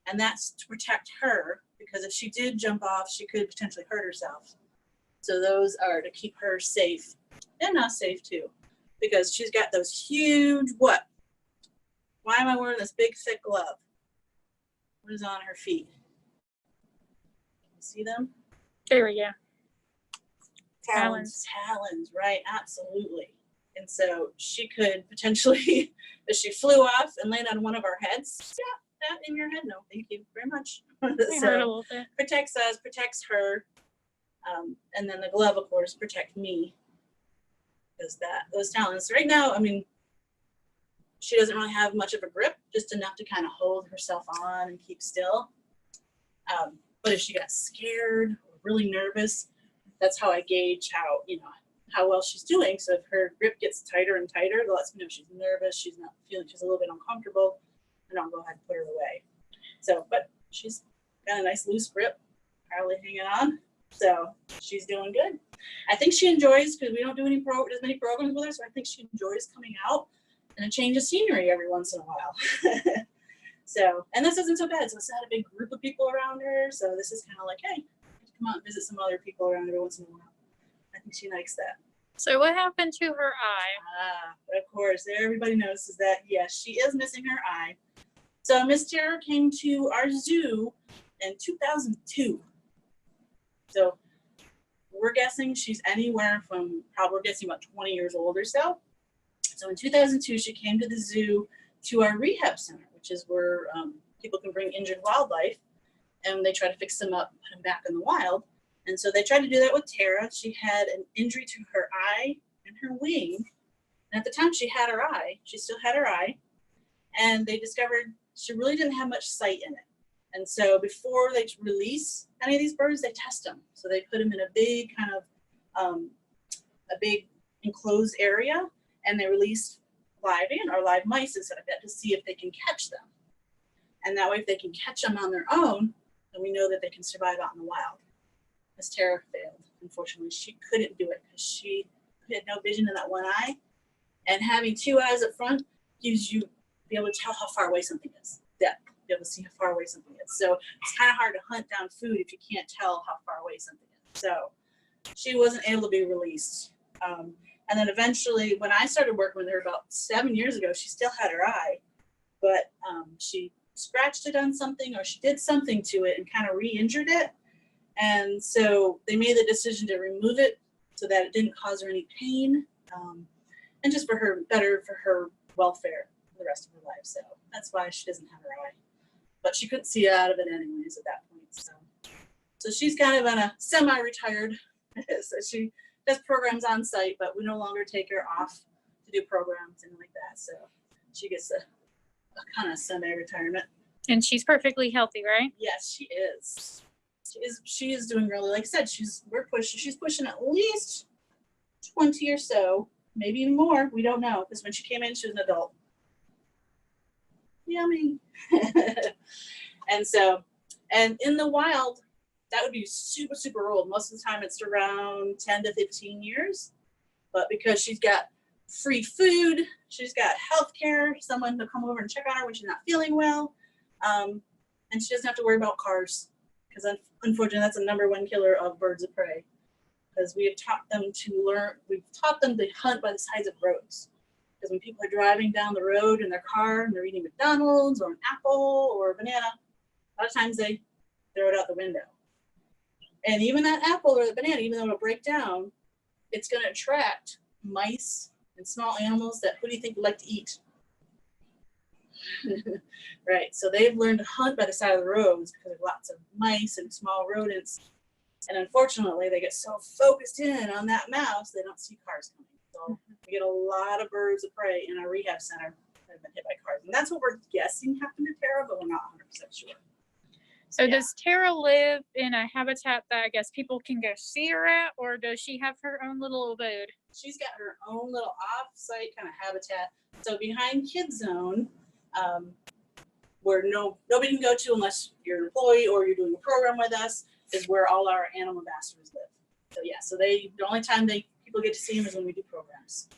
And that's to protect her, because if she did jump off, she could potentially hurt herself. So those are to keep her safe and not safe too, because she's got those huge, what? Why am I wearing this big thick glove? What is on her feet? Can you see them? There we go. Talons. Talons, right, absolutely. And so she could potentially, if she flew off and landed on one of our heads, yeah, that in your head, no, thank you very much. I heard a So little bit. protects us, protects her, and then the glove, of course, protect me. Because those talons, right now, I mean, she doesn't really have much of a grip, just enough to kind of hold herself on and keep still. But if she got scared or really nervous, that's how I gauge how well she's doing. So if her grip gets tighter and tighter, that lets me know she's nervous, she's not feeling, she's a little bit uncomfortable, and I'll go ahead and put her away. So, but she's got a nice loose grip, probably hanging on. So she's doing good. I think she enjoys, because we don't do as many programs with her, so I think she enjoys coming out and a change of scenery every once in a while. So, and this isn't so bad. So it's not a big group of people around her. So this is kind of like, hey, come out and visit some other people around every once in a while. I think she likes that. So what happened to her eye? Of course, everybody notices that. Yes, she is missing her eye. So Miss Tara came to our zoo in 2002. So we're guessing she's anywhere from probably guessing about 20 years old or so. So in 2002, she came to the zoo to our rehab center, which is where people can bring injured wildlife, and they try to fix them up, put them back in the wild. And so they tried to do that with Tara. She had an injury to her eye and her wing. And at the time she had her eye, she still had her eye. And they discovered she really didn't have much sight in it. And so before they release any of these birds, they test them. So they put them in a big kind of, a big enclosed area, and they release live mice and stuff like that to see if they can catch them. And that way, if they can catch them on their own, then we know that they can survive out in the wild. Miss Tara failed. Unfortunately, she couldn't do it because she had no vision in that one eye. And having two eyes up front gives you be able to tell how far away something is. Depth, be able to see how far away something is. So it's kind of hard to hunt down food if you can't tell how far away something is. So she wasn't able to be released. And then eventually, when I started working with her about 7 years ago, she still had her eye, but she scratched it on something, or she did something to it and kind of re-injured it. And so they made the decision to remove it so that it didn't cause her any pain, and just better for her welfare for the rest of her life. So that's why she doesn't have her eye, but she couldn't see out of it anyways at that point. So she's kind of on a semi-retired, so she does programs on site, but we no longer take her off to do programs and like that. So she gets a kind of semi-retirement. And she's perfectly healthy, right? Yes, she is. She is doing really, like I said, she's pushing at least 20 or so, maybe even more. We don't know, because when she came in, she was an adult. Yummy. And in the wild, that would be super, super old. Most of the time it's around 10 to 15 years. But because she's got free food, she's got health care, someone to come over and check on her when she's not feeling well. And she doesn't have to worry about cars, because unfortunately that's the #1 killer of birds of prey. Because we've taught them to hunt by the sides of roads. Because when people are driving down the road in their car and they're eating McDonald's or an apple or a banana, a lot of times they throw it out the window. And even that apple or the banana, even though it'll break down, it's going to attract mice and small animals that, who do you think would like to eat? Right, so they've learned to hunt by the side of the roads because there's lots of mice and small rodents. And unfortunately, they get so focused in on that mouse, they don't see cars coming. So we get a lot of birds of prey in our rehab center that have been hit by cars. And that's what we're guessing happened to Tara, but we're not 100% sure. So does Tara live in a habitat that I guess people can go see her at, or does she have her own little abode? She's got her own little off-site kind of habitat. So behind Kids Zone, where nobody can go to unless you're an employee or you're doing a program with us, is where all our animal ambassadors live. So yeah, so the only time people get to see them is when we do programs.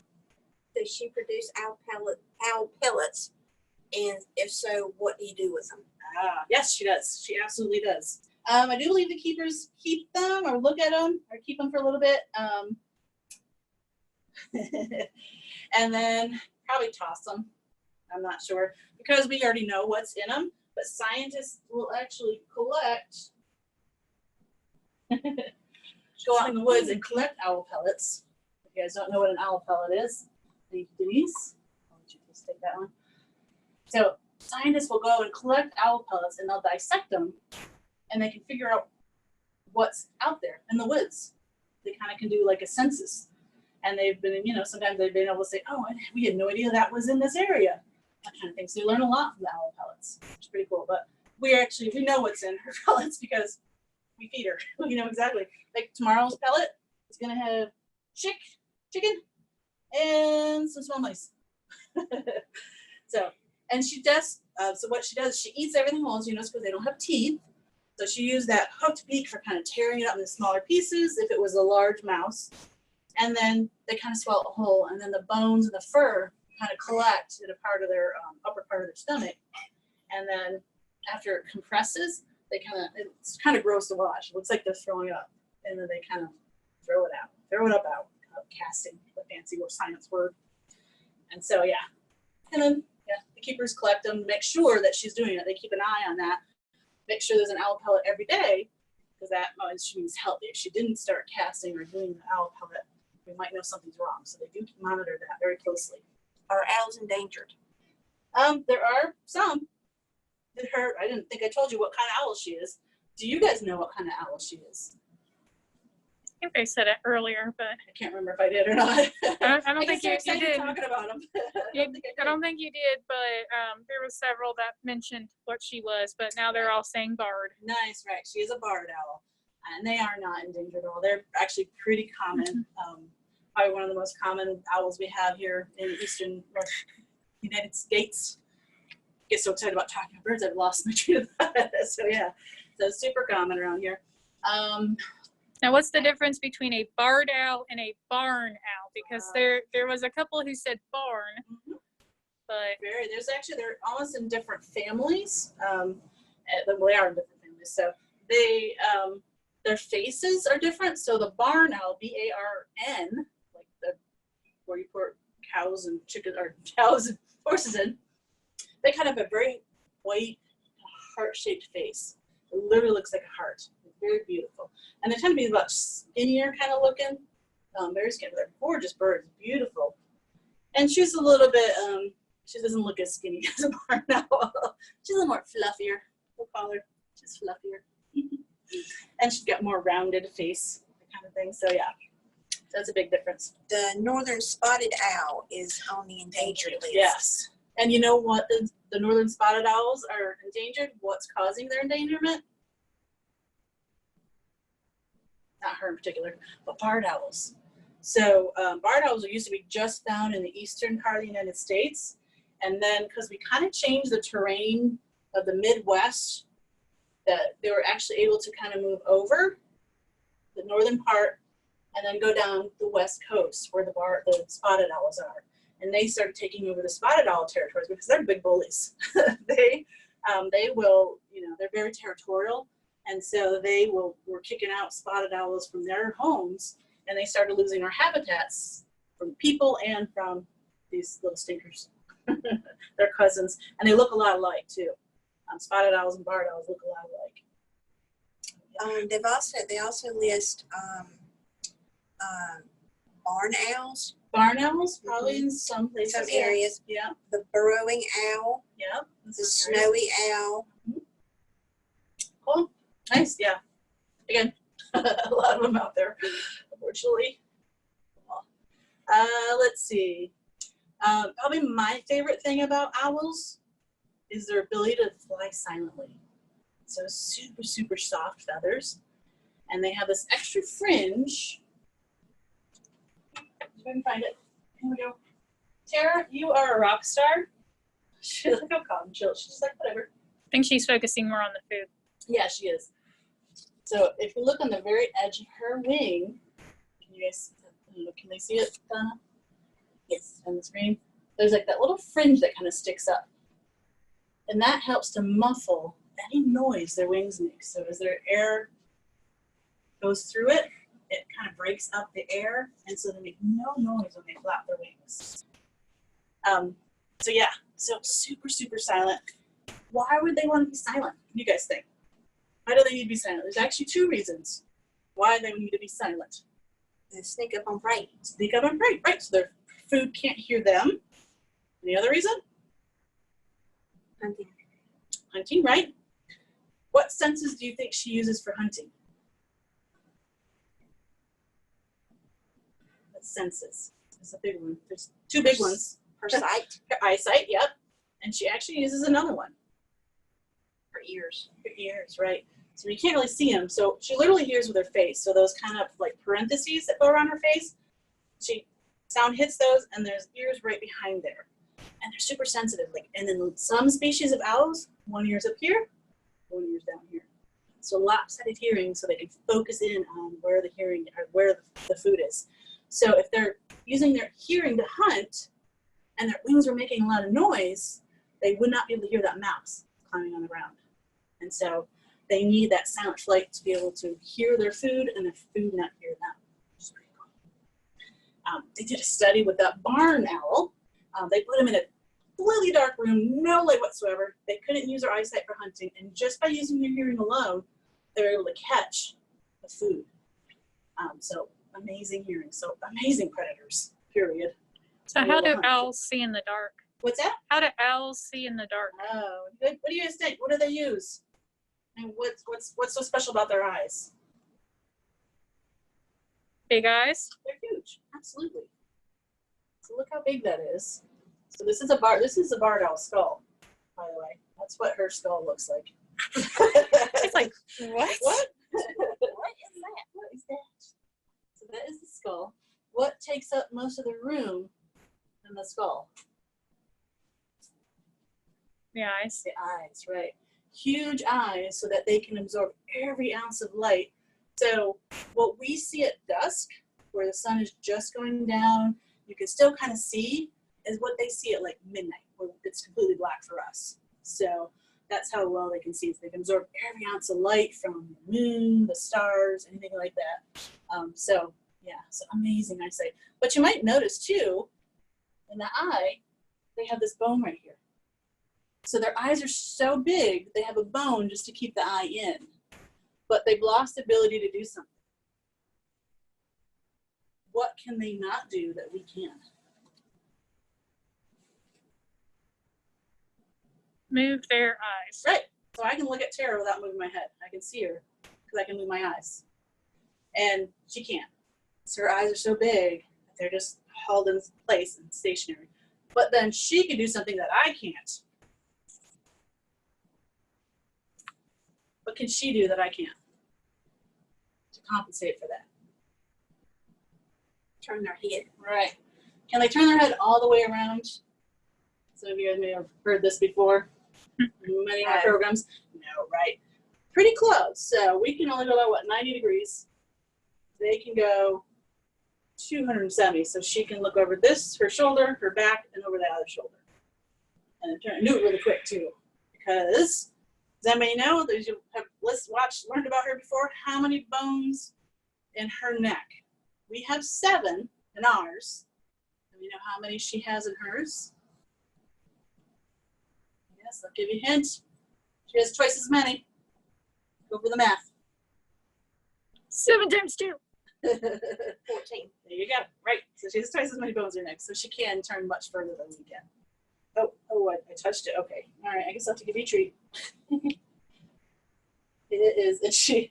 Does she produce owl pellets? And if so, what do you do with them? Yes, she does. She absolutely does. I do believe the keepers keep them or look at them or keep them for a little bit. And then probably toss them. I'm not sure, because we already know what's in them, but scientists will actually collect, go out in the woods and collect owl pellets. If you guys don't know what an owl pellet is, thank you, Denise. I'll let you just take that one. So scientists will go and collect owl pellets and they'll dissect them, and they can figure out what's out there in the woods. They kind of can do like a census. And they've been, sometimes they've been able to say, oh, we had no idea that was in this area. That kind of thing. So you learn a lot from the owl pellets, which is pretty cool. But we know what's in her pellets because we feed her. We know exactly. Like tomorrow's pellet is going to have chicken, and some small mice. And she does, so what she does, she eats everything whole, because they don't have teeth. So she used that hooked beak for kind of tearing it up into smaller pieces if it was a large mouse. And then they kind of swallow it whole, and then the bones and the fur kind of collect in a part of their upper part of their stomach. And then after it compresses, it's kind of gross to watch. It looks like they're throwing up, and then they kind of throw it out, casting, a fancy science word. And so, and then, the keepers collect them to make sure that she's doing it. They keep an eye on that, make sure there's an owl pellet every day, because that she means healthy. If she didn't start casting or doing the owl pellet, we might know something's wrong. So they do monitor that very closely. Are owls endangered? There are some. I didn't think I told you what kind of owl she is. Do you guys know what kind of owl she is? I think they said it earlier, but I can't remember if I did or not. I don't think you did. Talking about them. I don't think you did, but there were several that mentioned what she was, but now they're all saying bard. Nice, right. She is a barred owl, and they are not endangered at all. They're actually pretty common. Probably one of the most common owls we have here in the eastern North United States. I get so excited about talking about birds, I've lost my train of thought. So super common around here. Now, what's the difference between a barred owl and a barn owl? Because there was a couple who said barn, but they're almost in different families. They are in different families. So their faces are different. So the barn owl, BARN, like where you put cows and chickens or cows and horses in, they kind of have a very white, heart-shaped face. It literally looks like a heart. Very beautiful, and they tend to be about skinnier kind of looking, very skinny. They're gorgeous birds, beautiful. And she's a little bit, she doesn't look as skinny as a barn owl. She's a little more fluffier. We'll call her. She's fluffier, and she's got more rounded face, kind of thing. So that's a big difference. The northern spotted owl is on the endangered list. Yes, And you know what the northern spotted owls are endangered? What's causing their endangerment? Not her in particular, but barred owls. So barred owls used to be just found in the eastern part of the United States. And then because we kind of changed the terrain of the Midwest, that they were actually able to kind of move over the northern part and then go down the west coast where the spotted owls are. And they started taking over the spotted owl territories because they're big bullies. they will, they're very territorial. And so were kicking out spotted owls from their homes, and they started losing our habitats from people and from these little stinkers. They're cousins, and they look a lot alike too. Spotted owls and barred owls look a lot alike. They also list barn owls. Barn owls, probably in some places. Some areas. Yeah. The burrowing owl. Yeah. The snowy owl. Cool. Nice. Yeah. Again, a lot of them out there, unfortunately. Let's see. Probably my favorite thing about owls is their ability to fly silently. So super, super soft feathers. And they have this extra fringe. If I can find it. Here we go. Tara, you are a rock star. She's like, I'm calm, chill. She's just like, whatever. I think she's focusing more on the food. Yeah, she is. So if you look on the very edge of her wing, can you guys, can they see it, Donna? Yes, on the screen. There's like that little fringe that kind of sticks up. And that helps to muffle any noise their wings make. So as their air goes through it, it kind of breaks up the air, and so they make no noise when they flap their wings. So yeah, so super, super silent. Why would they want to be silent? What do you guys think? Why do they need to be silent? There's actually two reasons why they need to be silent. They sneak up on prey. Sneak up on prey, right? So their food can't hear them. Any other reason? Hunting. Hunting, right? What senses do you think she uses for hunting? What senses? That's a big one. There's two big ones. Her sight. Her eyesight, yep. And she actually uses another one. Her ears. Her ears, right. So you can't really see them. So she literally hears with her face. So those kind of like parentheses that go around her face, sound hits those, and there's ears right behind there. And they're super sensitive. And then some species of owls, one ear's up here, one ear's down here. So lopsided hearing, so they can focus in on where the hearing or where the food is. So if they're using their hearing to hunt, and their wings were making a lot of noise, they would not be able to hear that mouse climbing on the ground. And so they need that silent flight to be able to hear their food and their food not hear them, which is pretty cool. They did a study with that barn owl. They put them in a completely dark room, no light whatsoever. They couldn't use their eyesight for hunting, and just by using their hearing alone, they were able to catch the food. So amazing hearing, so amazing predators, period. So how do owls see in the dark? What's that? How do owls see in the dark? Oh, what do you guys think? What do they use? And what's so special about their eyes? Big eyes? They're huge, absolutely. So look how big that is. So this is a barred owl skull, by the way. That's what her skull looks like. She's like, what? What? What is that? What is that? So that is the skull. What takes up most of the room in the skull? The eyes. The eyes, right. Huge eyes so that they can absorb every ounce of light. So what we see at dusk, where the sun is just going down, you can still kind of see, is what they see at like midnight, where it's completely black for us. So that's how well they can see. So they can absorb every ounce of light from the moon, the stars, anything like that. So yeah, so amazing eyesight. But you might notice too, in the eye, they have this bone right here. So their eyes are so big, they have a bone just to keep the eye in. But they've lost the ability to do something. What can they not do that we can? Move their eyes. Right. So I can look at Tara without moving my head. I can see her because I can move my eyes. And she can't. So her eyes are so big that they're just held in place and stationary. But then she can do something that I can't. What can she do that I can't? To compensate for that. Turn their head. Right. Can they turn their head all the way around? Some of you guys may have heard this before. Many of my programs. No, right? Pretty close. So we can only go about, what, 90 degrees. They can go 270. So she can look over this, her shoulder, her back, and over the other shoulder. And turn, do it really quick, too. Because, does anybody know, that you have learned about her before, how many bones in her neck? We have 7 in ours. And we know how many she has in hers? Yes, I'll give you a hint. She has twice as many. Go for the math. 7 times 2. 14. There you go. Right. So she has twice as many bones in her neck, so she can turn much further than we can. Oh, I touched it. Okay. All right. I guess I'll have to give you a treat. It is. And she's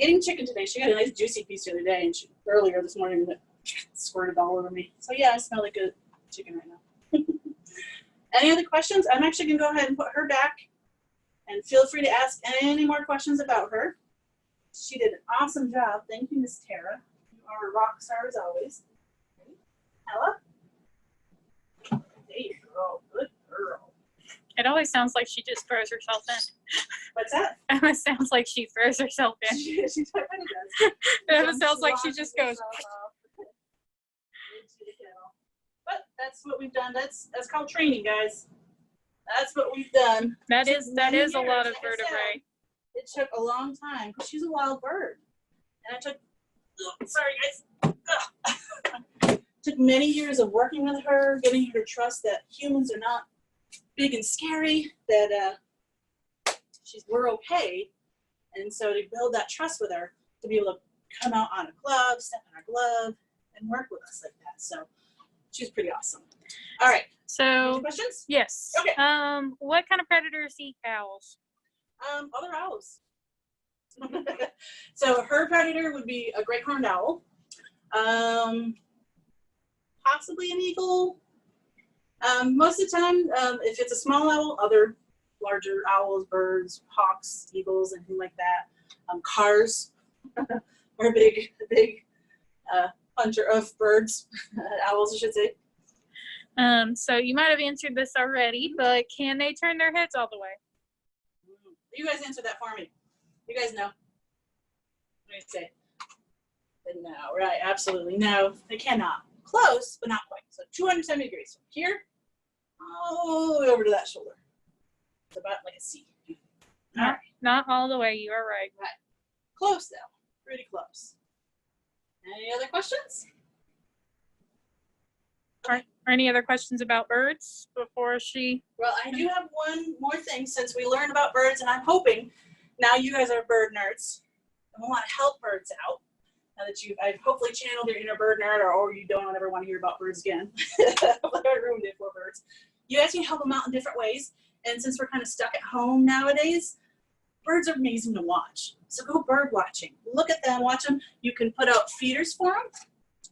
getting chicken today. She got a nice juicy piece the other day, and earlier this morning, and it squirted all over me. So yeah, I smell like a chicken right now. Any other questions? I'm actually gonna go ahead and put her back, and feel free to ask any more questions about her. She did an awesome job. Thank you, Miss Tara. You are a rock star as always. Ella? There you go. Good girl. It always sounds like she just throws herself in. What's that? It always sounds like she throws herself in. She kind of does. It almost sounds like she just goes. But that's what we've done. That's called training, guys. That's what we've done. That is a lot of Like I said, vertebrae. it took a long time because she's a wild bird, and it took. Sorry, guys. Took many years of working with her, getting her to trust that humans are not big and scary. That we're okay, and so to build that trust with her, to be able to come out on a glove, step on our glove, and work with us like that. So she's pretty awesome. All right. So Any questions? yes. Okay. What kind of predators eat owls? Other owls. So her predator would be a great horned owl, possibly an eagle. Most of the time, if it's a small owl, other larger owls, birds, hawks, eagles, anything like that. Cars are a big hunter of birds, owls, I should say. So you might have answered this already, but can they turn their heads all the way? You guys answer that for me. You guys know. What do you say? No, right, absolutely. No, they cannot. Close, but not quite. So 270 degrees from here all the way over to that shoulder. It's about like a C. All right. Not all the way, you are right. Right. Close though. Pretty close. Any other questions? Or any other questions about birds before she? Well, I do have one more thing since we learned about birds, and I'm hoping now you guys are bird nerds and we want to help birds out. Now that I've hopefully channeled your inner bird nerd, or you don't ever want to hear about birds again. I ruined it for birds. You guys can help them out in different ways. And since we're kind of stuck at home nowadays, birds are amazing to watch. So go bird watching. Look at them, watch them. You can put out feeders for them.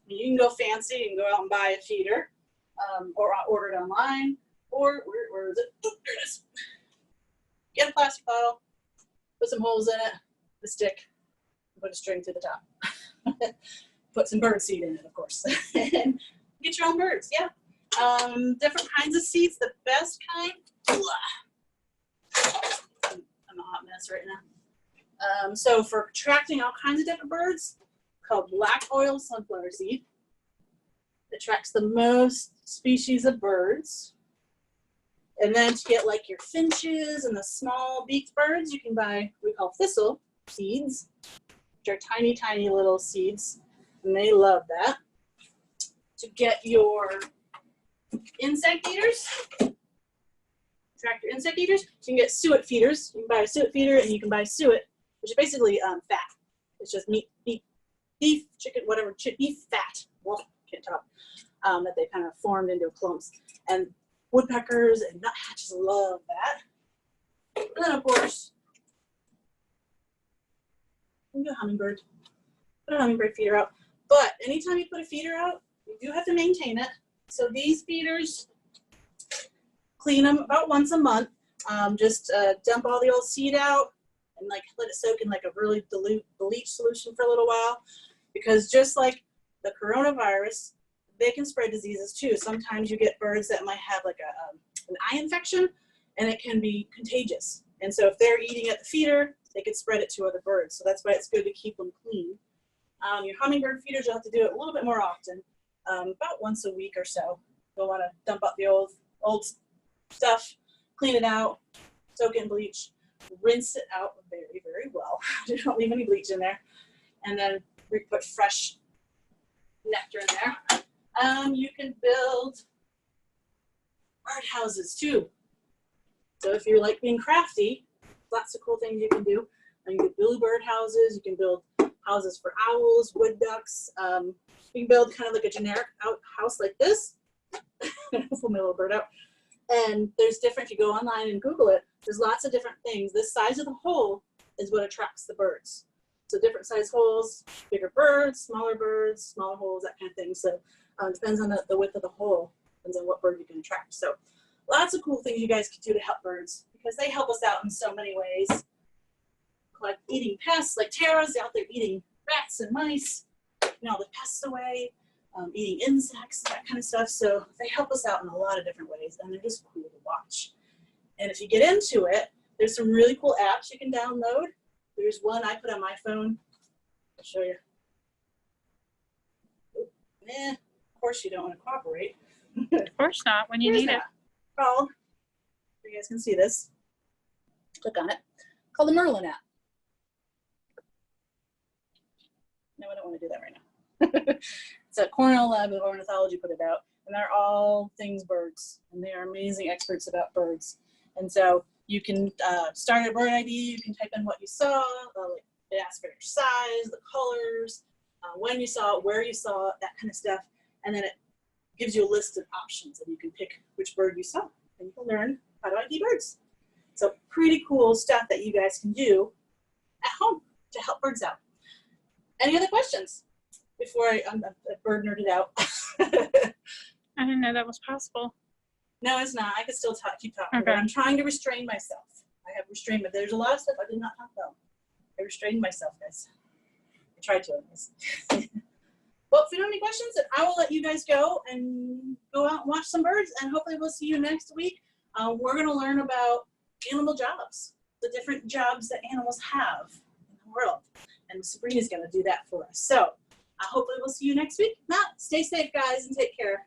You can go fancy, you can go out and buy a feeder, or order it online, or where is it? Oh, there it is. Get a plastic bottle, put some holes in it, a stick, put a string to the top. Put some bird seed in it, of course. And get your own birds, yeah. Different kinds of seeds, the best kind. I'm a hot mess right now. So for attracting all kinds of different birds, called black oil sunflower seed. It attracts the most species of birds. And then to get like your finches and the small beaked birds, you can buy what we call thistle seeds, which are tiny, tiny little seeds, and they love that. To get your insect eaters, attract your insect eaters, you can get suet feeders. You can buy a suet feeder, and you can buy suet, which is basically fat. It's just meat, beef, chicken, whatever, beef fat. Well, can't talk. That they kind of formed into clumps. And woodpeckers and nuthatches love that. And then, of course, you can do hummingbird. Put a hummingbird feeder out. But anytime you put a feeder out, you do have to maintain it. So these feeders clean them about once a month. Just dump all the old seed out and like let it soak in like a really dilute bleach solution for a little while, because just like the coronavirus, they can spread diseases too. Sometimes you get birds that might have like an eye infection, and it can be contagious. And so if they're eating at the feeder, they could spread it to other birds. So that's why it's good to keep them clean. Your hummingbird feeders, you'll have to do it a little bit more often, about once a week or so. You'll want to dump out the old stuff, clean it out, soak it in bleach, rinse it out very, very well. Don't leave any bleach in there. And then we put fresh nectar in there. You can build bird houses too. So if you're like being crafty, lots of cool things you can do. You can build bird houses. You can build houses for owls, wood ducks. You can build kind of like a generic house like this. Pull my little bird out. And there's different, if you go online and Google it, there's lots of different things. The size of the hole is what attracts the birds. So different size holes, bigger birds, smaller holes, that kind of thing. So it depends on the width of the hole, depends on what bird you can attract. So lots of cool things you guys can do to help birds, because they help us out in so many ways. Like eating pests, like Tara's out there eating rats and mice, the pests away, eating insects, that kind of stuff. So they help us out in a lot of different ways, and they're just cool to watch. And if you get into it, there's some really cool apps you can download. There's one I put on my phone. I'll show you. Of course you don't want to cooperate. Of course not, when you need it. Called, you guys can see this. Click on it. Called the Merlin app. No, I don't want to do that right now. It's a Cornell Lab of Ornithology put it out, and they're all things birds, and they are amazing experts about birds. And so you can start a bird ID. You can type in what you saw. Like it asks for your size, the colors, when you saw it, where you saw it, that kind of stuff. And then it gives you a list of options, and you can pick which bird you saw, and you can learn how to ID birds. So pretty cool stuff that you guys can do at home to help birds out. Any other questions before I'm a bird nerded out? I didn't know that was possible. No, it's not. I could still keep talking, Okay. but I'm trying to restrain myself. I have restrained, but there's a lot of stuff I did not talk about. I restrained myself, guys. I tried to. Well, if you don't have any questions, then I will let you guys go and go out and watch some birds, and hopefully we'll see you next week. We're going to learn about animal jobs, the different jobs that animals have in the world. And Sabrina's going to do that for us. So hopefully we'll see you next week. Stay safe, guys, and take care.